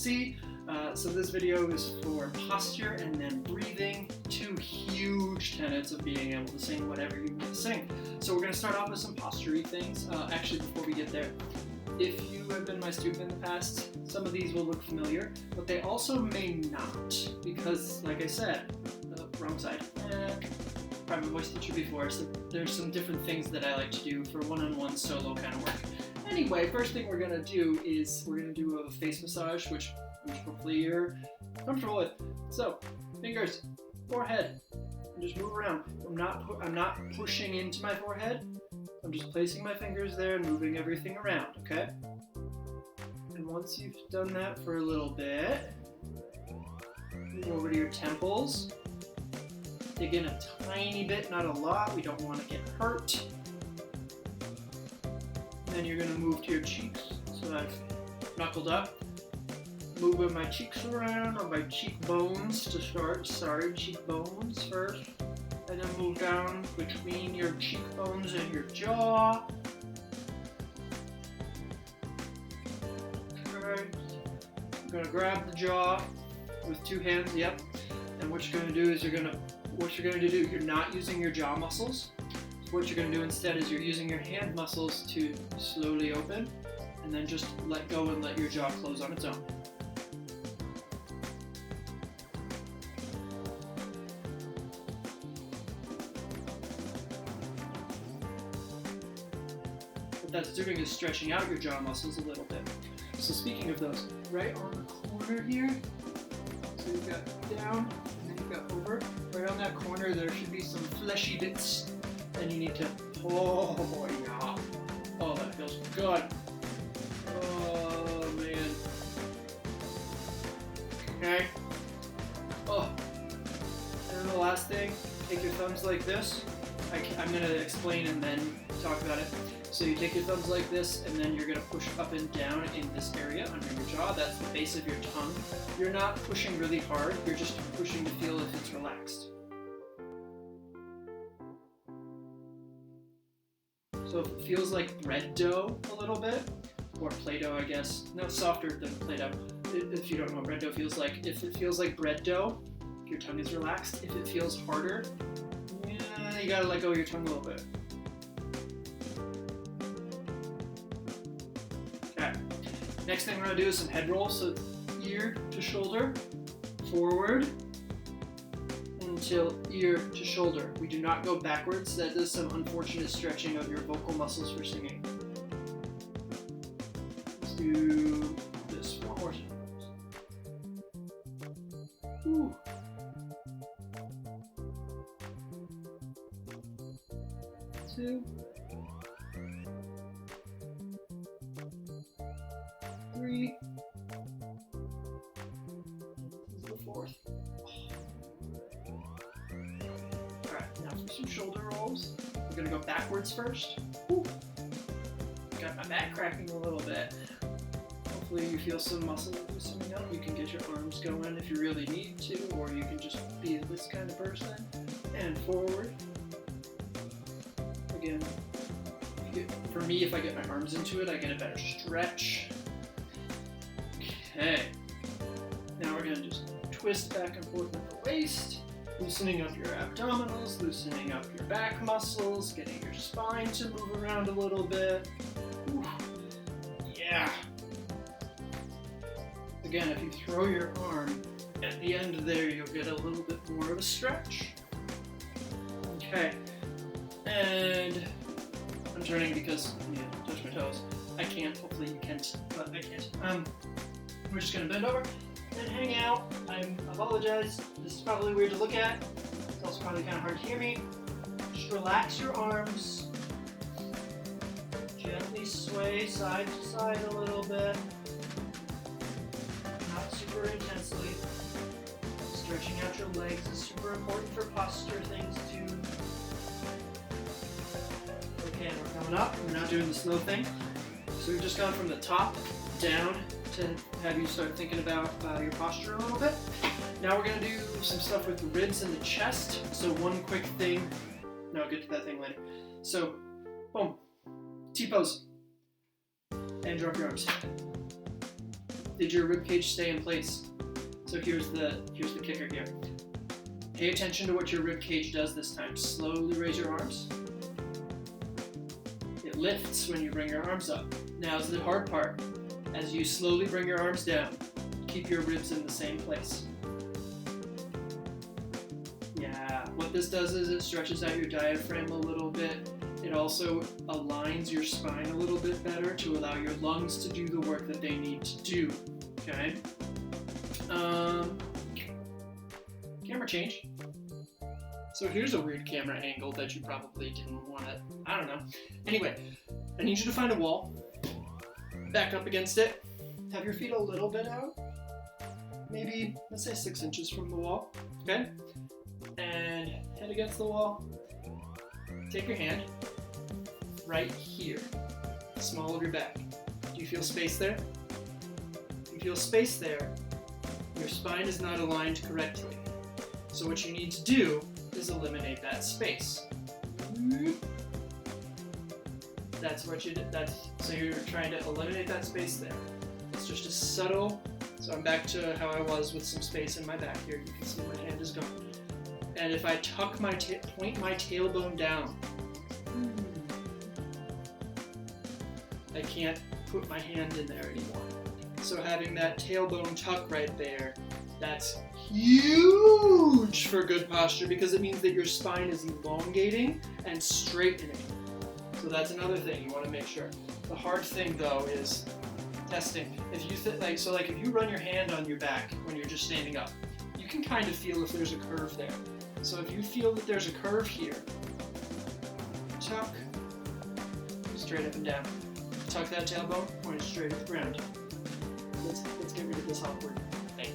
see. So this video is for posture and then breathing, two huge tenets of being able to sing whatever you can sing. So we're going to start off with some posture-y things. Actually, before we get there, if you have been my student in the past, some of these will look familiar, but they also may not, because, like I said, wrong side, private voice teacher before, so there's some different things that I like to do for one-on-one solo kind of work. Anyway, first thing we're going to do is we're going to do a face massage, which hopefully you're comfortable with. So, fingers, forehead, and just move around. I'm not pushing into my forehead. I'm just placing my fingers there and moving everything around, okay? And once you've done that for a little bit, move over to your temples. Dig in a tiny bit, not a lot. We don't want to get hurt. Then you're going to move to your cheeks. So I've knuckled up. Moving my cheeks around, or my cheekbones to start. Sorry, cheekbones first. And then move down between your cheekbones and your jaw. Okay. I'm going to grab the jaw with two hands, yep. And what you're going to do is you're not using your jaw muscles. What you're going to do instead is you're using your hand muscles to slowly open, and then just let go and let your jaw close on its own. What that's doing is stretching out your jaw muscles a little bit. So speaking of those, right on the corner here, so you've got down, and then you've got over. Right on that corner there should be some fleshy bits, and you need to, oh yeah, oh that feels good. Oh man. Okay. Oh. And then the last thing, take your thumbs like this. I'm going to explain and then talk about it. So you take your thumbs like this, and then you're going to push up and down in this area under your jaw. That's the base of your tongue. You're not pushing really hard. You're just pushing to feel if it's relaxed. So if it feels like bread dough a little bit, or Play-Doh, I guess. No, softer than Play-Doh. If you don't know what bread dough feels like. If it feels like bread dough, your tongue is relaxed. If it feels harder, yeah, you gotta let go of your tongue a little bit. Okay. Next thing we're gonna do is some head rolls. So ear to shoulder, forward, until ear to shoulder. We do not go backwards. That is some unfortunate stretching of your vocal muscles for singing. Let's do this one more time. Ooh. 2, 3. This is the 4th. Alright, now for some shoulder rolls. We're gonna go backwards first. Ooh. Got my back cracking a little bit. Hopefully you feel some muscle loosening up. You can get your arms going if you really need to, or you can just be this kind of person. And forward. Again, for me, if I get my arms into it, I get a better stretch. Okay. Now we're gonna just twist back and forth with the waist, loosening up your abdominals, loosening up your back muscles, getting your spine to move around a little bit. Ooh. Yeah. Again, if you throw your arm at the end there, you'll get a little bit more of a stretch. Okay. And I'm turning because, yeah, touch my toes. I can't, hopefully you can't, but I can't. We're just gonna bend over and hang out. I apologize. This is probably weird to look at. It's also probably kind of hard to hear me. Just relax your arms. Gently sway side to side a little bit. Not super intensely. Stretching out your legs is super important for posture things too. Okay, and we're coming up. We're not doing the slow thing. So we've just gone from the top down to have you start thinking about your posture a little bit. Now we're going to do some stuff with the ribs and the chest. So one quick thing. No, I'll get to that thing later. So, boom. T-pose. And drop your arms. Did your rib cage stay in place? So here's the kicker here. Pay attention to what your rib cage does this time. Slowly raise your arms. It lifts when you bring your arms up. Now's the hard part. As you slowly bring your arms down, keep your ribs in the same place. Yeah, what this does is it stretches out your diaphragm a little bit. It also aligns your spine a little bit better to allow your lungs to do the work that they need to do, okay? Camera change. So here's a weird camera angle that you probably didn't want to, I don't know. Anyway, I need you to find a wall, back up against it, have your feet a little bit out, maybe, let's say 6 inches from the wall, okay? And head against the wall, take your hand, right here, small of your back. Do you feel space there? If you feel space there, your spine is not aligned correctly. So what you need to do is eliminate that space. That's what you did. So you're trying to eliminate that space there. It's just a subtle, so I'm back to how I was with some space in my back here. You can see my hand is gone. And if I tuck point my tailbone down, I can't put my hand in there anymore. So having that tailbone tuck right there, that's huge for good posture because it means that your spine is elongating and straightening. So that's another thing you want to make sure. The hard thing though is testing. If you if you run your hand on your back when you're just standing up, you can kind of feel if there's a curve there. So if you feel that there's a curve here, tuck, straight up and down. Tuck that tailbone, point it straight at the ground. Let's get rid of this awkward thing.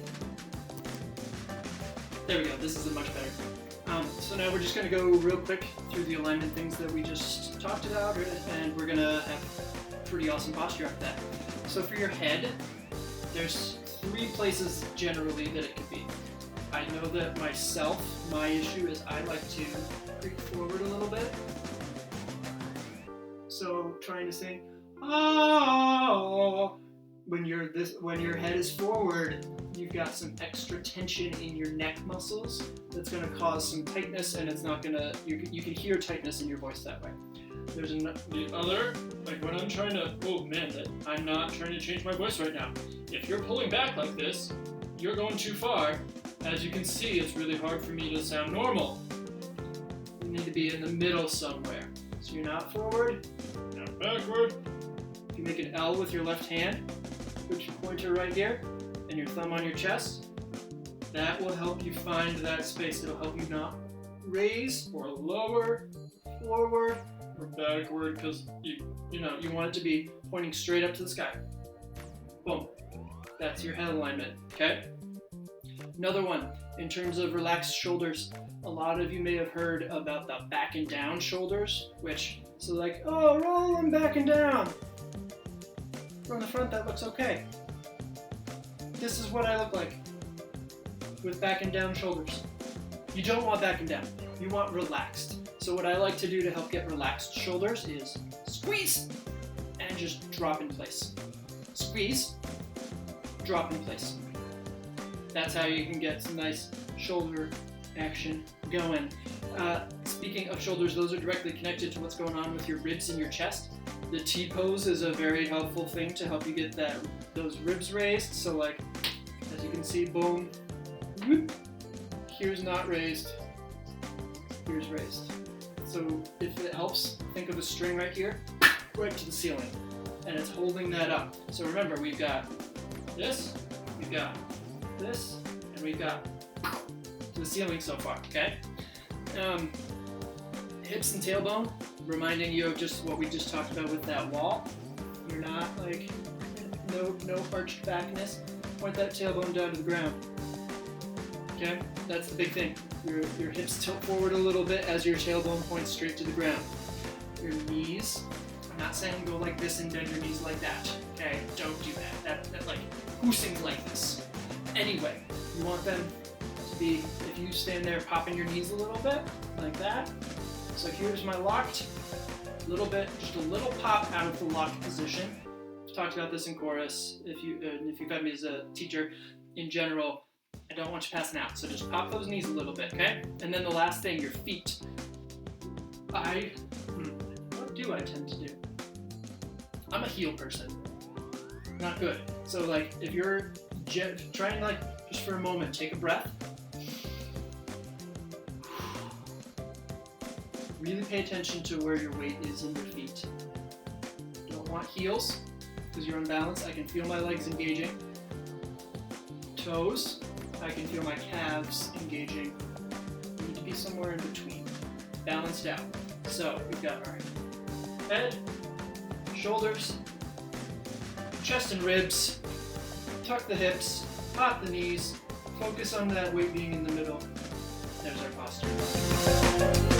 There we go, this is a much better thing. So now we're just going to go real quick through the alignment things that we just talked about, and we're going to have pretty awesome posture after that. So for your head, there's 3 places generally that it could be. I know that my issue is I like to creep forward a little bit. So trying to sing, oh, when your head is forward, you've got some extra tension in your neck muscles that's going to cause some tightness, and it's not going to, you can hear tightness in your voice that way. There's the other, like when I'm trying to, oh man, I'm not trying to change my voice right now. If you're pulling back like this, you're going too far. As you can see, it's really hard for me to sound normal. You need to be in the middle somewhere. So you're not forward, not backward. If you make an L with your left hand, put your pointer right here, and your thumb on your chest, that will help you find that space. It'll help you not raise or lower, forward or backward, because you want it to be pointing straight up to the sky. Boom. That's your head alignment, okay? Another one, in terms of relaxed shoulders, a lot of you may have heard about the back and down shoulders, so like, oh, roll them back and down. From the front, that looks okay. This is what I look like with back and down shoulders. You don't want back and down. You want relaxed. So what I like to do to help get relaxed shoulders is squeeze and just drop in place. Squeeze, drop in place. That's how you can get some nice shoulder action going. Speaking of shoulders, those are directly connected to what's going on with your ribs and your chest. The T-pose is a very helpful thing to help you get those ribs raised. So like, as you can see, boom, whoop, here's not raised, here's raised. So if it helps, think of a string right here, right to the ceiling, and it's holding that up. So remember, we've got this, we've got this, and we've got to the ceiling so far, okay? Hips and tailbone, reminding you of just what we just talked about with that wall. You're not like, no arched backness. Point that tailbone down to the ground. Okay, that's the big thing. Your hips tilt forward a little bit as your tailbone points straight to the ground. Your knees, I'm not saying go like this and bend your knees like that. Okay, don't do that. That like, who sings like this? Anyway, you want them to be, if you stand there popping your knees a little bit, like that. So here's my locked, little bit, just a little pop out of the locked position. talked about this in chorus. If you've had me as a teacher, in general, I don't want you passing out. So just pop those knees a little bit, okay? And then the last thing, your feet. What do I tend to do? I'm a heel person. Not good. So like, if you're trying like, just for a moment, take a breath. Really pay attention to where your weight is in your feet. Don't want heels, because you're unbalanced. I can feel my legs engaging. Toes, I can feel my calves engaging. You need to be somewhere in between. Balanced out. So we've got our head, shoulders, chest and ribs, tuck the hips, pop the knees, focus on that weight being in the middle. There's our posture.